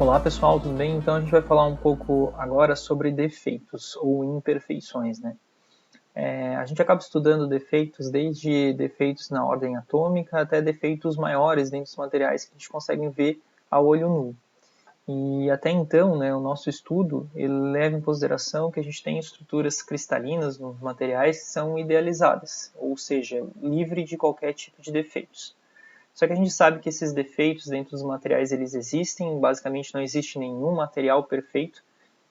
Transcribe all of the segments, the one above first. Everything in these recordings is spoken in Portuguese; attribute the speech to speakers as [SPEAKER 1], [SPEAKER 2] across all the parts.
[SPEAKER 1] Olá pessoal, tudo bem? Então a gente vai falar um pouco agora sobre defeitos ou imperfeições, né? A gente acaba estudando defeitos desde defeitos na ordem atômica até defeitos maiores dentro dos materiais que a gente consegue ver a olho nu. E até então, né, o nosso estudo ele leva em consideração que a gente tem estruturas cristalinas nos materiais que são idealizadas, ou seja, livre de qualquer tipo de defeitos. Só que a gente sabe que esses defeitos dentro dos materiais eles existem, basicamente não existe nenhum material perfeito,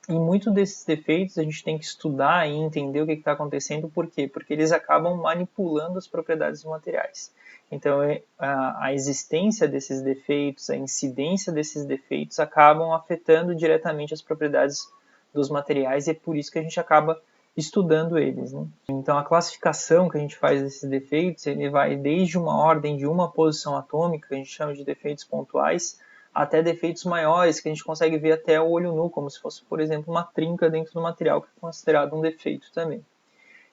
[SPEAKER 1] e muitos desses defeitos a gente tem que estudar e entender o que está acontecendo, por quê? Porque eles acabam manipulando as propriedades dos materiais. Então, a existência desses defeitos, a incidência desses defeitos acabam afetando diretamente as propriedades dos materiais e é por isso que a gente acaba estudando eles, né? Então, a classificação que a gente faz desses defeitos, ele vai desde uma ordem de uma posição atômica, que a gente chama de defeitos pontuais, até defeitos maiores, que a gente consegue ver até o olho nu, como se fosse, por exemplo, uma trinca dentro do material, que é considerado um defeito também.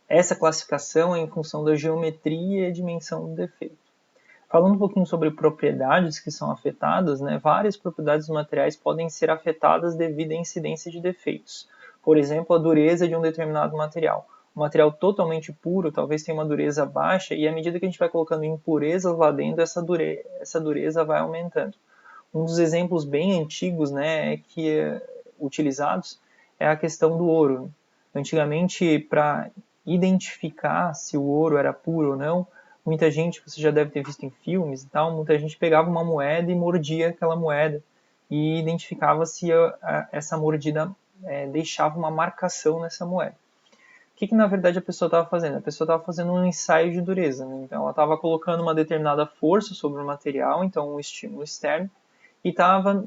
[SPEAKER 1] Essa classificação é em função da geometria e dimensão do defeito. Falando um pouquinho sobre propriedades que são afetadas, né, várias propriedades dos materiais podem ser afetadas devido à incidência de defeitos. Por exemplo, a dureza de um determinado material. Um material totalmente puro talvez tenha uma dureza baixa e à medida que a gente vai colocando impurezas lá dentro, essa dureza vai aumentando. Um dos exemplos bem antigos, né, utilizados é a questão do ouro. Antigamente, para identificar se o ouro era puro ou não, muita gente, você já deve ter visto em filmes e tal, muita gente pegava uma moeda e mordia aquela moeda e identificava se essa mordida deixava uma marcação nessa moeda. O que na verdade a pessoa estava fazendo? A pessoa estava fazendo um ensaio de dureza, né? Então ela estava colocando uma determinada força sobre o material, então um estímulo externo, e estava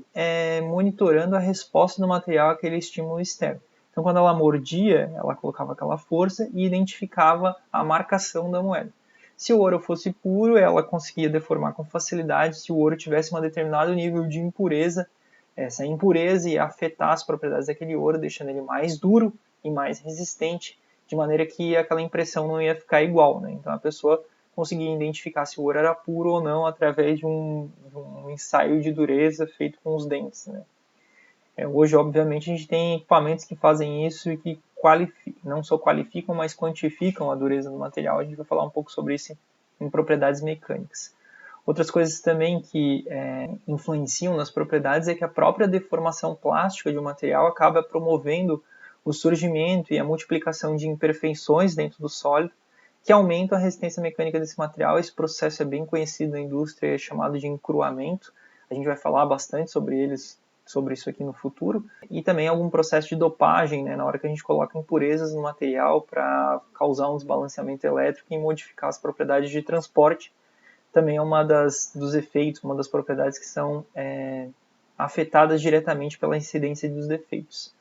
[SPEAKER 1] monitorando a resposta do material àquele estímulo externo. Então, quando ela mordia, ela colocava aquela força e identificava a marcação da moeda. Se o ouro fosse puro, ela conseguia deformar com facilidade. Se o ouro tivesse um determinado nível de impureza, essa impureza ia afetar as propriedades daquele ouro, deixando ele mais duro e mais resistente, de maneira que aquela impressão não ia ficar igual, né? Então, a pessoa conseguia identificar se o ouro era puro ou não através de um ensaio de dureza feito com os dentes, né? Hoje, obviamente, a gente tem equipamentos que fazem isso e que não só qualificam, mas quantificam a dureza do material. A gente vai falar um pouco sobre isso em propriedades mecânicas. Outras coisas também que influenciam nas propriedades é que a própria deformação plástica de um material acaba promovendo o surgimento e a multiplicação de imperfeições dentro do sólido, que aumentam a resistência mecânica desse material. Esse processo é bem conhecido na indústria, é chamado de encruamento. A gente vai falar bastante sobre isso aqui no futuro. E também algum processo de dopagem, né, na hora que a gente coloca impurezas no material para causar um desbalanceamento elétrico e modificar as propriedades de transporte. Também é dos efeitos, uma das propriedades que são afetadas diretamente pela incidência dos defeitos.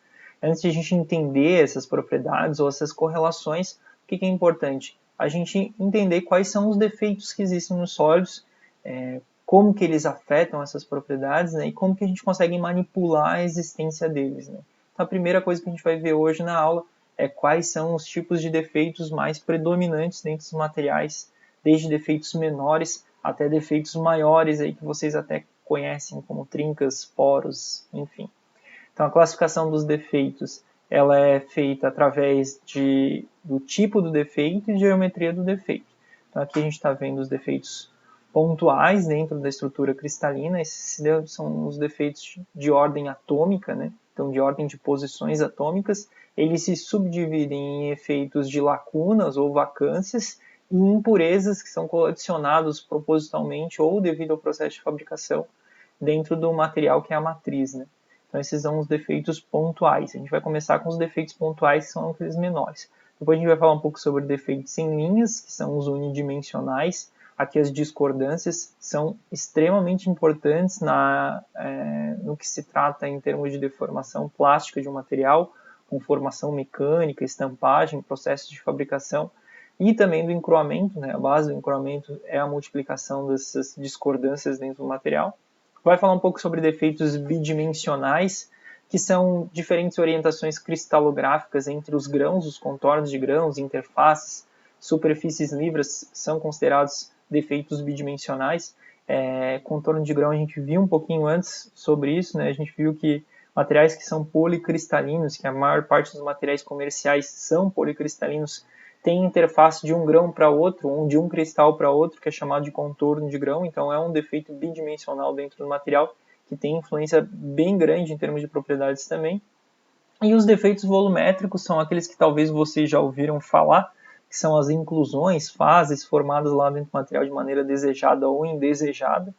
[SPEAKER 1] Antes de a gente entender essas propriedades ou essas correlações, o que é importante? A gente entender quais são os defeitos que existem nos sólidos, como que eles afetam essas propriedades, né, e como que a gente consegue manipular a existência deles, né. Então, a primeira coisa que a gente vai ver hoje na aula é quais são os tipos de defeitos mais predominantes dentro dos materiais, desde defeitos menores até defeitos maiores aí que vocês até conhecem como trincas, poros, enfim. Então, a classificação dos defeitos ela é feita através do tipo do defeito e de geometria do defeito. Então, aqui a gente está vendo os defeitos pontuais dentro da estrutura cristalina. Esses são os defeitos de ordem atômica, né? Então, de ordem de posições atômicas. Eles se subdividem em efeitos de lacunas ou vacâncias e impurezas que são adicionados propositalmente ou devido ao processo de fabricação dentro do material que é a matriz, né? Então, esses são os defeitos pontuais. A gente vai começar com os defeitos pontuais, que são aqueles menores. Depois a gente vai falar um pouco sobre defeitos em linhas, que são os unidimensionais. Aqui as discordâncias são extremamente importantes no que se trata em termos de deformação plástica de um material, com formação mecânica, estampagem, processos de fabricação, e também do encruamento, né? A base do encruamento é a multiplicação dessas discordâncias dentro do material. Vai falar um pouco sobre defeitos bidimensionais, que são diferentes orientações cristalográficas entre os grãos, os contornos de grãos, interfaces, superfícies livres, são considerados defeitos bidimensionais. contorno de grão a gente viu um pouquinho antes sobre isso, né? A gente viu que materiais que são policristalinos, que a maior parte dos materiais comerciais são policristalinos, tem interface de um grão para outro, ou de um cristal para outro, que é chamado de contorno de grão. Então é um defeito bidimensional dentro do material, que tem influência bem grande em termos de propriedades também. E os defeitos volumétricos são aqueles que talvez vocês já ouviram falar, que são as inclusões, fases formadas lá dentro do material de maneira desejada ou indesejada,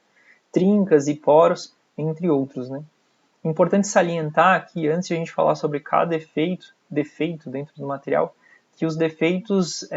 [SPEAKER 1] trincas e poros, entre outros, né? Importante salientar aqui, antes de a gente falar sobre cada defeito dentro do material, que os defeitos,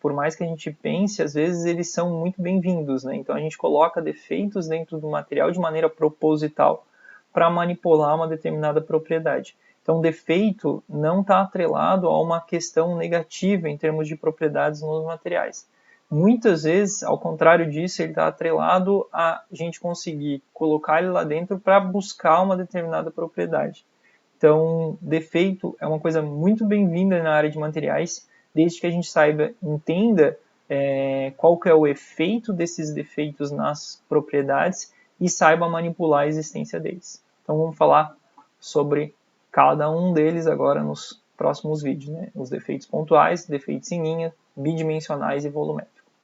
[SPEAKER 1] por mais que a gente pense, às vezes eles são muito bem-vindos, né? Então a gente coloca defeitos dentro do material de maneira proposital para manipular uma determinada propriedade. Então, o defeito não está atrelado a uma questão negativa em termos de propriedades nos materiais. Muitas vezes, ao contrário disso, ele está atrelado a gente conseguir colocar ele lá dentro para buscar uma determinada propriedade. Então, defeito é uma coisa muito bem-vinda na área de materiais, desde que a gente entenda qual que é o efeito desses defeitos nas propriedades e saiba manipular a existência deles. Então, vamos falar sobre cada um deles agora nos próximos vídeos, né? Os defeitos pontuais, defeitos em linha, bidimensionais e volumétricos.